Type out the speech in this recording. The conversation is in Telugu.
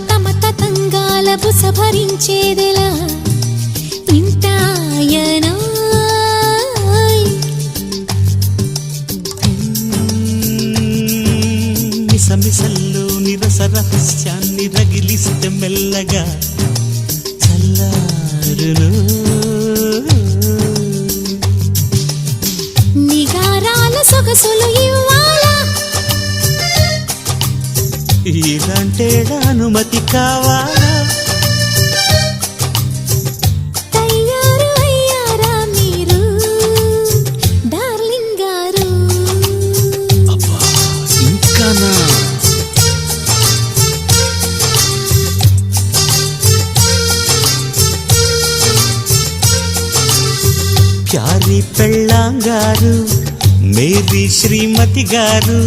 తమ తతంగాల బుస భరించేదెలా వింటాయనా మిసమిసల్లో నిరస రహస్యాన్ని రగిలిస్తే మెల్లగా చల్లారును నిగారాల సొగసులు ఇవ్వాలా ఇలాంటి అనుమతి కావాలా తయారు అయ్యారా మీరు డార్లింగ్ గారు అబ్బా ఇంకానా ప్యారి పెళ్ళాంగారు మేరీ శ్రీమతి గారు